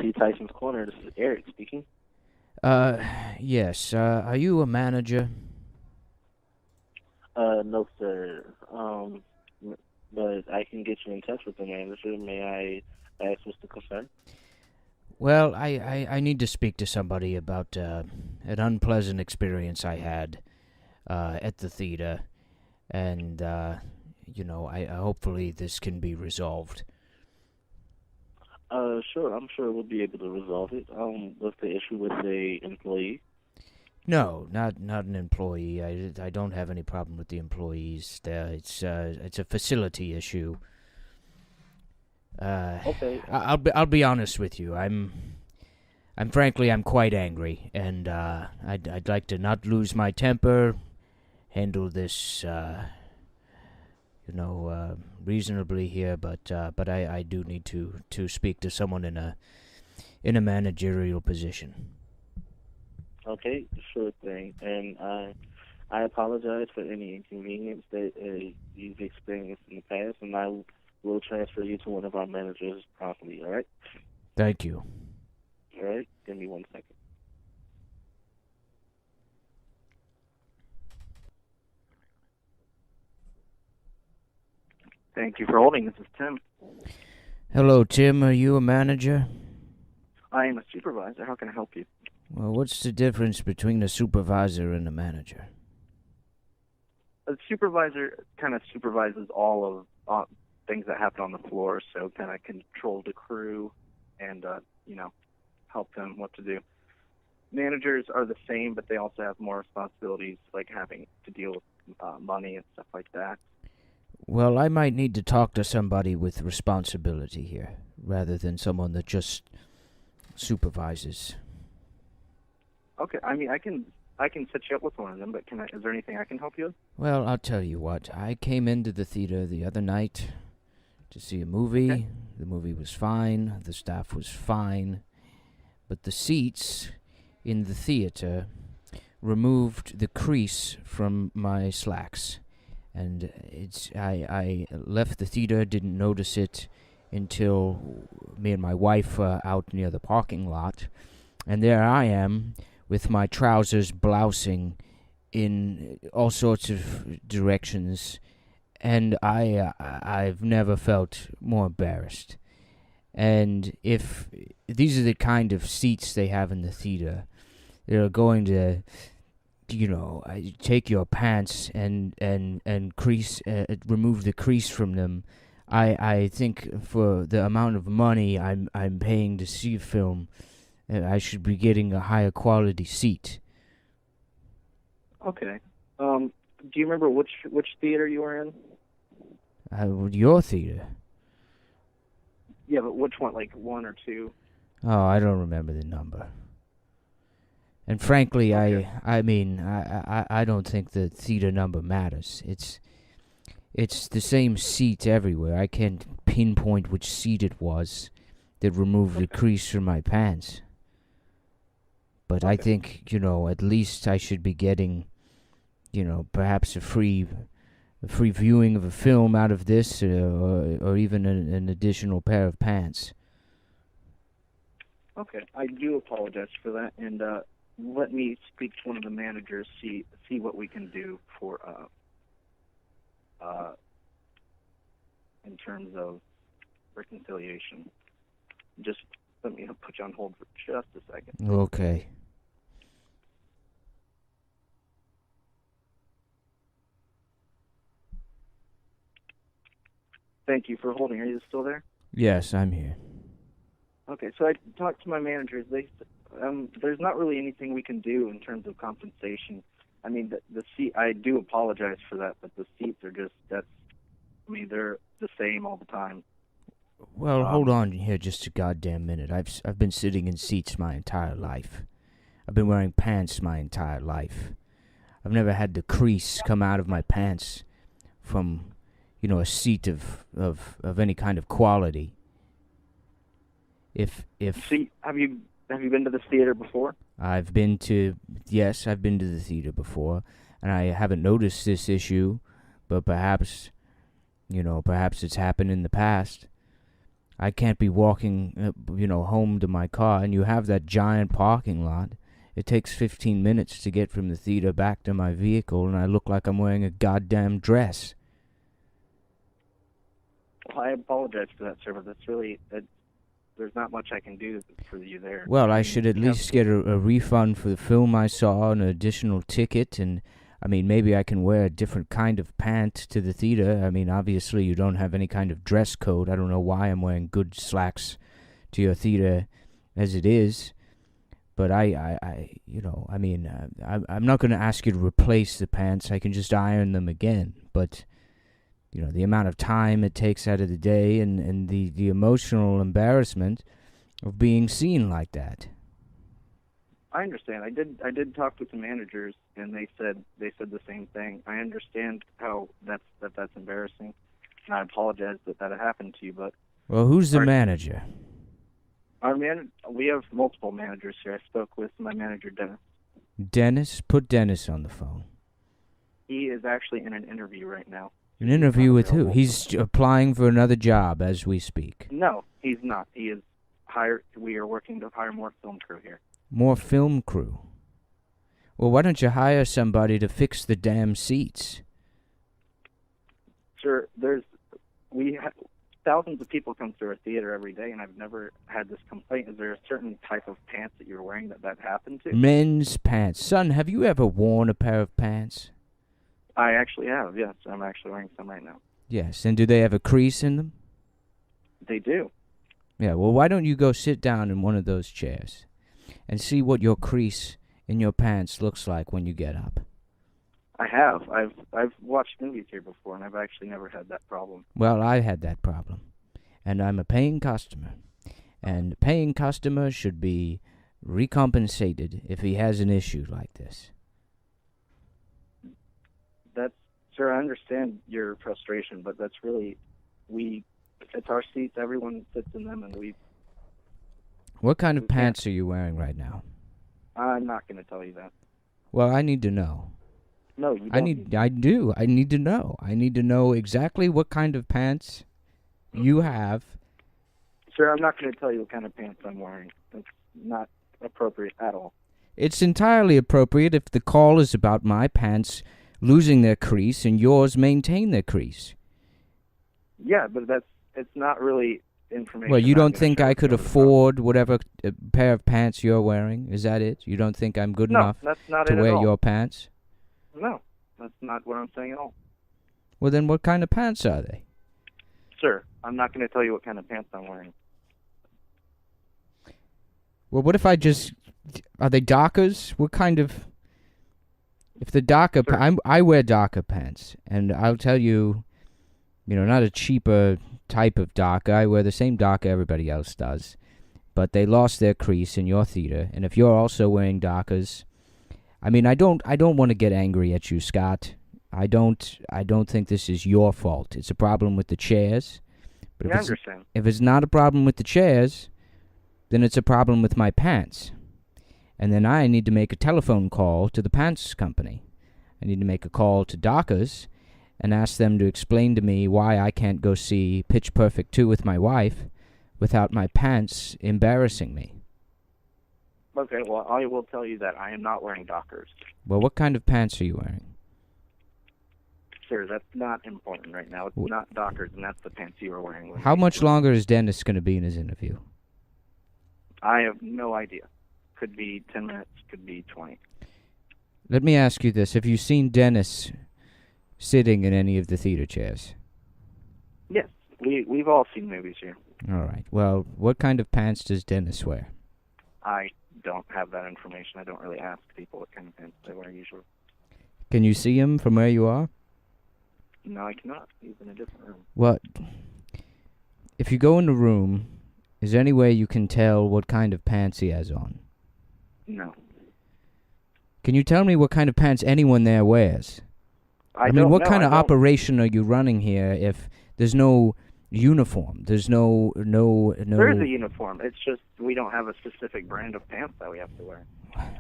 C. Tyson's Corner. This is Eric speaking. Uh, yes. Are you a manager? No, sir. But I can get you in touch with the manager. May I ask what's the concern? Well, I need to speak to somebody about an unpleasant experience I had at the theater, and I hopefully this can be resolved. Sure. I'm sure we'll be able to resolve it. What's the issue with the employee? No, not an employee. I don't have any problem with the employees. It's a facility issue. Okay. I'll be honest with you. I'm frankly I'm quite angry, and I'd like to not lose my temper, handle this reasonably here, but I do need to speak to someone in a managerial position. Okay. Sure thing. And I apologize for any inconvenience that you've experienced in the past, and I will transfer you to one of our managers promptly. All right. Thank you. All right. Give me 1 second. Thank you for holding. This is Tim. Hello, Tim. Are you a manager? I am a supervisor. How can I help you? Well, what's the difference between a supervisor and a manager? A supervisor kind of supervises all of things that happen on the floor, so kind of control the crew and, help them what to do. Managers are the same, but they also have more responsibilities, like having to deal with money and stuff like that. Well, I might need to talk to somebody with responsibility here, rather than someone that just supervises. Okay, I mean, I can set you up with one of them, but is there anything I can help you with? Well, I'll tell you what. I came into the theater the other night to see a movie. Okay. The movie was fine. The staff was fine. But the seats in the theater removed the crease from my slacks. And I left the theater, didn't notice it until me and my wife were out near the parking lot. And there I am with my trousers blousing in all sorts of directions, and I've never felt more embarrassed. And if these are the kind of seats they have in the theater, they're going to, take your pants and crease, remove the crease from them. I think for the amount of money I'm paying to see a film, I should be getting a higher quality seat. Okay. Do you remember which theater you were in? Your theater? Yeah, but which one, like one or two? Oh, I don't remember the number. And frankly, Okay. I don't think the theater number matters. It's the same seat everywhere. I can't pinpoint which seat it was that removed the crease from my pants. But I think, at least I should be getting, perhaps a free viewing of a film out of this, or even an additional pair of pants. Okay, I do apologize for that, and let me speak to one of the managers, see what we can do for in terms of reconciliation. Just let me put you on hold for just a second. Okay. Thank you for holding. Are you still there? Yes, I'm here. Okay, so I talked to my managers. There's not really anything we can do in terms of compensation. I mean, the seat. I do apologize for that, but the seats are they're the same all the time. Well, hold on here just a goddamn minute. I've been sitting in seats my entire life. I've been wearing pants my entire life. I've never had the crease come out of my pants from, a seat of any kind of quality. See, have you been to this theater before? I've been to the theater before, and I haven't noticed this issue, but perhaps it's happened in the past. I can't be walking, home to my car, and you have that giant parking lot. It takes 15 minutes to get from the theater back to my vehicle, and I look like I'm wearing a goddamn dress. Well, I apologize for that, sir, but that's really, there's not much I can do for you there. Well, I should at least get a refund for the film I saw, an additional ticket, and, maybe I can wear a different kind of pant to the theater. Obviously you don't have any kind of dress code. I don't know why I'm wearing good slacks to your theater as it is. But I'm not going to ask you to replace the pants. I can just iron them again. But, the amount of time it takes out of the day and the emotional embarrassment of being seen like that. I understand. I did talk with the managers, and they said the same thing. I understand how that's embarrassing, and I apologize that happened to you. But well, who's the manager? We have multiple managers here. I spoke with my manager, Dennis. Dennis? Put Dennis on the phone. He is actually in an interview right now. An interview with who? He's applying for another job as we speak. No, he's not. He is hired. We are working to hire more film crew here. More film crew? Well, why don't you hire somebody to fix the damn seats? Sir, thousands of people come through our theater every day, and I've never had this complaint. Is there a certain type of pants that you're wearing that happened to? Men's pants. Son, have you ever worn a pair of pants? I actually have, yes. I'm actually wearing some right now. Yes, and do they have a crease in them? They do. Yeah, well, why don't you go sit down in one of those chairs and see what your crease in your pants looks like when you get up? I have. I've watched movies here before, and I've actually never had that problem. Well, I had that problem, and I'm a paying customer, and paying customer should be recompensated if he has an issue like this. Sir, I understand your frustration, but that's really, it's our seats, everyone sits in them, and we... What kind of pants are you wearing right now? I'm not going to tell you that. Well, I need to know. No, you don't. I do. I need to know. I need to know exactly what kind of pants you have. Sir, I'm not going to tell you what kind of pants I'm wearing. It's not appropriate at all. It's entirely appropriate if the call is about my pants losing their crease and yours maintain their crease. Yeah, but it's not really information. Well, you don't think I could afford whatever pair of pants you're wearing? Is that it? You don't think I'm good enough to wear your pants? No, that's not what I'm saying at all. Well, then what kind of pants are they? Sir, I'm not going to tell you what kind of pants I'm wearing. Well, what if are they Dockers? What kind of... If the Docker... I wear Docker pants, and I'll tell you, not a cheaper type of Docker. I wear the same Docker everybody else does. But they lost their crease in your theater, and if you're also wearing Dockers... I don't want to get angry at you, Scott. I don't think this is your fault. It's a problem with the chairs. But I understand. If it's not a problem with the chairs, then it's a problem with my pants. And then I need to make a telephone call to the pants company. I need to make a call to Dockers and ask them to explain to me why I can't go see Pitch Perfect 2 with my wife without my pants embarrassing me. Okay, well, I will tell you that I am not wearing Dockers. Well, what kind of pants are you wearing? Sir, that's not important right now. It's not Dockers, and that's the pants you are wearing. How much longer is Dennis going to be in his interview? I have no idea. Could be 10 minutes, could be 20. Let me ask you this. Have you seen Dennis sitting in any of the theater chairs? Yes, we've all seen movies here. All right. Well, what kind of pants does Dennis wear? I don't have that information. I don't really ask people what kind of pants they wear usually. Can you see him from where you are? No, I cannot. He's in a different room. What? If you go in the room, is there any way you can tell what kind of pants he has on? No. Can you tell me what kind of pants anyone there wears? I mean, what kind of operation are you running here if there's no uniform? There's no... There is a uniform. It's just we don't have a specific brand of pants that we have to wear.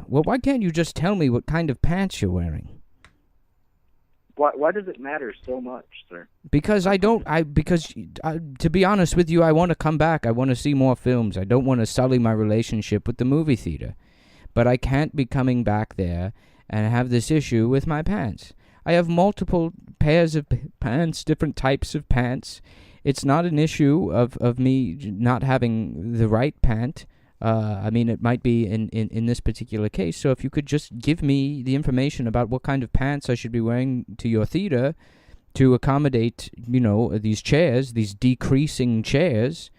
Well, why can't you just tell me what kind of pants you're wearing? Why does it matter so much, sir? Because to be honest with you, I want to come back. I want to see more films. I don't want to sully my relationship with the movie theater. But I can't be coming back there and have this issue with my pants. I have multiple pairs of pants, different types of pants. It's not an issue of me not having the right pant. I mean, it might be in this particular case. So if you could just give me the information about what kind of pants I should be wearing to your theater to accommodate, these chairs, these decreasing chairs,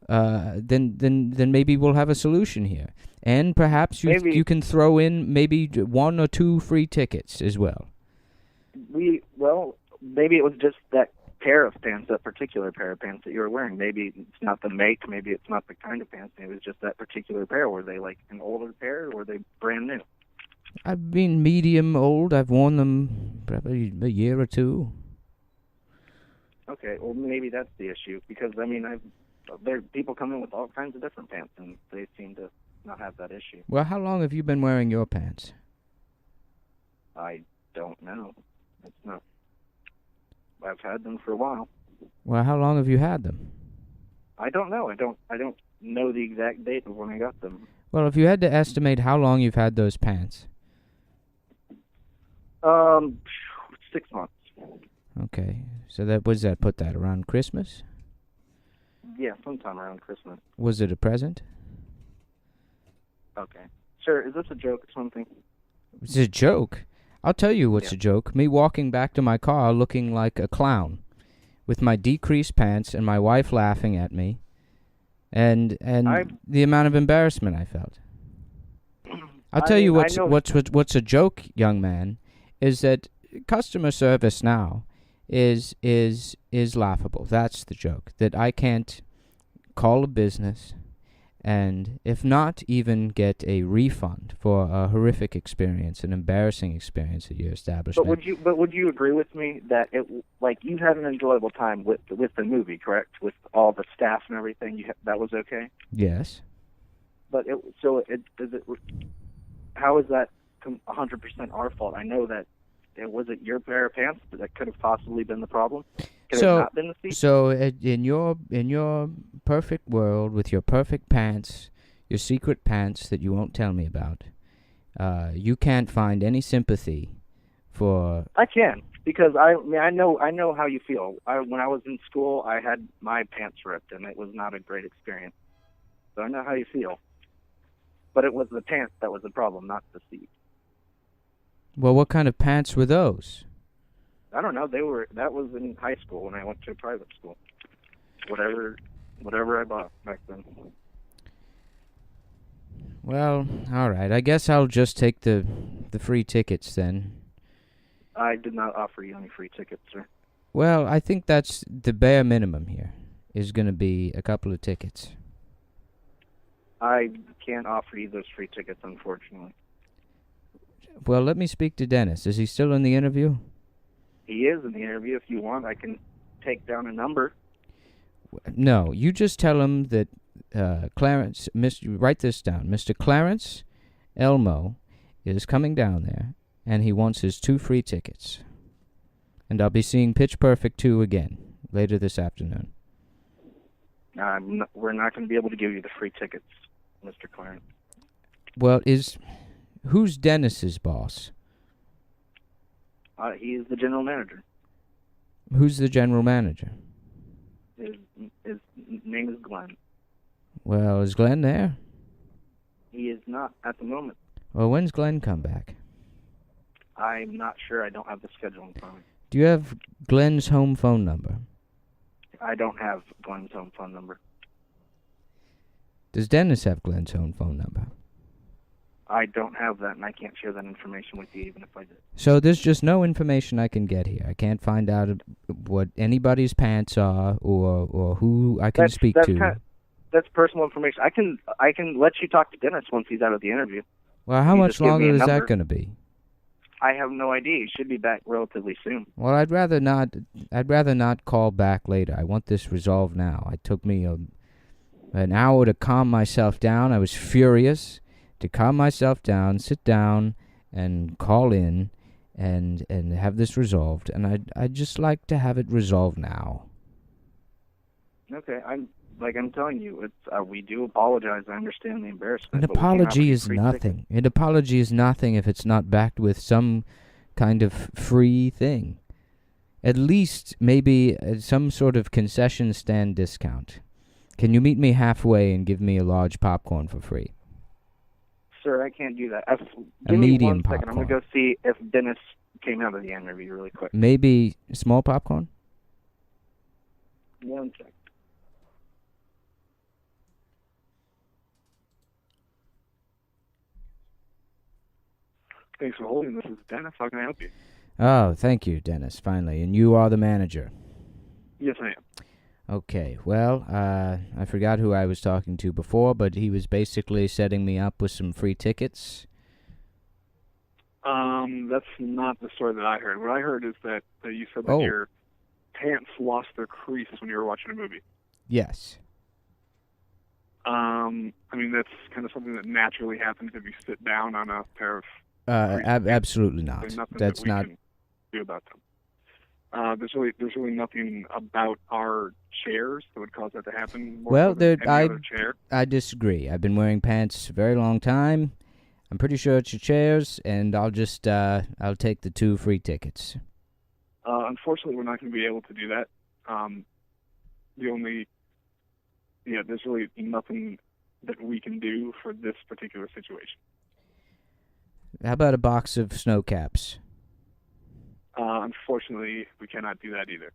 then maybe we'll have a solution here. And perhaps you can throw in maybe 1 or 2 free tickets as well. Maybe it was just that pair of pants, that particular pair of pants that you were wearing. Maybe it's not the make, maybe it's not the kind of pants. Maybe it was just that particular pair. Were they like an older pair, or were they brand new? I've been medium old. I've worn them probably a year or 2. Okay, well maybe that's the issue, because I mean, there people come in with all kinds of different pants, and they seem to not have that issue. Well, how long have you been wearing your pants? I don't know. It's not. I've had them for a while. Well, how long have you had them? I don't know. I don't know the exact date of when I got them. Well, if you had to estimate how long you've had those pants. 6 months. Okay. So put that around Christmas? Yeah, sometime around Christmas. Was it a present? Okay. Sir, is this a joke or something? It's a joke? I'll tell you what's a joke. Me walking back to my car looking like a clown with my decreased pants and my wife laughing at me and the amount of embarrassment I felt. I'll tell you what's a joke, young man, is that customer service now is laughable. That's the joke. That I can't call a business and if not even get a refund for a horrific experience, an embarrassing experience at your establishment. But would you agree with me that you had an enjoyable time with the movie, correct? With all the staff and everything, that was okay? Yes. But how is that 100% our fault? I know that was it your pair of pants that could have possibly been the problem? Could it have not been the seat? So in your perfect world, with your perfect pants, your secret pants that you won't tell me about, you can't find any sympathy for. I can, because I know how you feel. When I was in school, I had my pants ripped, and it was not a great experience. So I know how you feel. But it was the pants that was the problem, not the seat. Well, what kind of pants were those? I don't know. That was in high school when I went to a private school. Whatever I bought back then. Well, all right. I guess I'll just take the free tickets then. I did not offer you any free tickets, sir. Well, I think that's the bare minimum here, is going to be a couple of tickets. I can't offer you those free tickets, unfortunately. Well, let me speak to Dennis. Is he still in the interview? He is in the interview. If you want, I can take down a number. No, you just tell him that Clarence, write this down. Mr. Clarence Elmo is coming down there, and he wants his 2 free tickets. And I'll be seeing Pitch Perfect 2 again later this afternoon. We're not going to be able to give you the free tickets, Mr. Clarence. Well, who's Dennis's boss? He is the general manager. Who's the general manager? His name is Glenn. Well, is Glenn there? He is not at the moment. Well, when's Glenn come back? I'm not sure. I don't have the schedule in front of me. Do you have Glenn's home phone number? I don't have Glenn's home phone number. Does Dennis have Glenn's home phone number? I don't have that, and I can't share that information with you even if I did. So there's just no information I can get here. I can't find out what anybody's pants are or who I can speak to. That's personal information. I can let you talk to Dennis once he's out of the interview. Well, how much longer is that going to be? I have no idea. He should be back relatively soon. Well, I'd rather not call back later. I want this resolved now. It took me an hour to calm myself down. I was furious. To calm myself down, sit down, and call in, and have this resolved. And I'd just like to have it resolved now. Okay, I'm telling you, it's we do apologize. I understand the embarrassment. An but we can't offer apology you is free tickets. nothing. An apology is nothing if it's not backed with some kind of free thing. At least maybe some sort of concession stand discount. Can you meet me halfway and give me a large popcorn for free? Sir, I can't do that. A Give me medium 1 second. I'm popcorn. going to go see if Dennis came out of the interview really quick. Maybe small popcorn? 1 second. Thanks for holding. This is Dennis. How can I help you? Oh, thank you, Dennis, finally. And you are the manager. Yes, I am. Okay, well, I forgot who I was talking to before, but he was basically setting me up with some free tickets. That's not the story that I heard. What I heard is that you said that Oh. your pants lost their crease when you were watching a movie. Yes. I mean, that's kind of something that naturally happens if you sit down on a pair of Absolutely not. There's nothing That's that we not. can do about them. There's really nothing about our chairs that would cause that to happen. More Well, so than any I other chair. I disagree. I've been wearing pants a very long time. I'm pretty sure it's your chairs, and I'll just I'll take the 2 free tickets. Unfortunately, we're not going to be able to do that. There's really nothing that we can do for this particular situation. How about a box of snow caps? Unfortunately, we cannot do that either.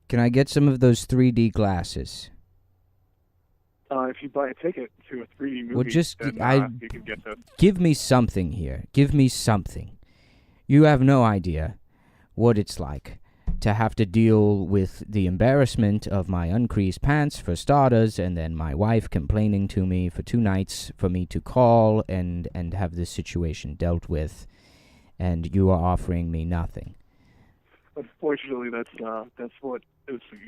Can I get some of those 3D glasses? If you buy a ticket to a 3D movie, Well, just then you can get those. give me something here. Give me something. You have no idea what it's like to have to deal with the embarrassment of my uncreased pants, for starters, and then my wife complaining to me for 2 nights for me to call and have this situation dealt with, and you are offering me nothing. Unfortunately, that's what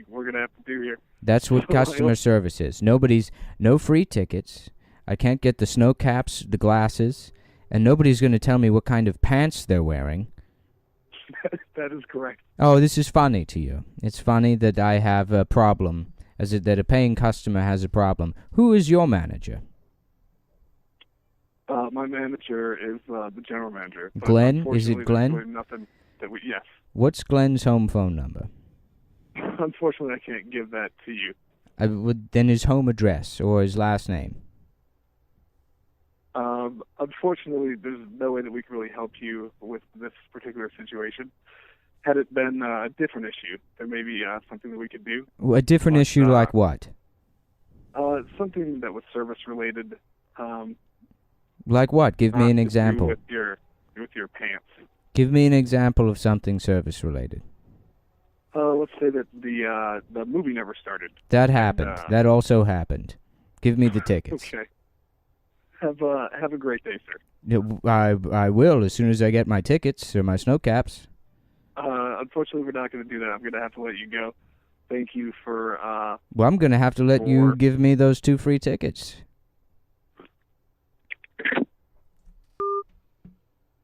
we're gonna have to do here. That's what customer service is. No free tickets. I can't get the snow caps, the glasses, and nobody's going to tell me what kind of pants they're wearing. That is correct. Oh, this is funny to you. It's funny that I have a problem, that a paying customer has a problem. Who is your manager? My manager is the general manager. But Glenn? Is it unfortunately, Glenn? there's really nothing that yes. What's Glenn's home phone number? Unfortunately, I can't give that to you. Then his home address or his last name. Unfortunately, there's no way that we can really help you with this particular situation. Had it been a different issue, there may be something that we could do. A different issue like what? Something that was service related. Like what? Give me an example. With your pants. Give me an example of something service related. Let's say that the movie never started. That happened. That also happened. Give me the tickets. Okay. Have a great day, sir. I will as soon as I get my tickets or my snow caps. Unfortunately, we're not going to do that. I'm going to have to let you go. Thank you for. Well, I'm going to have to let you give me those 2 free tickets.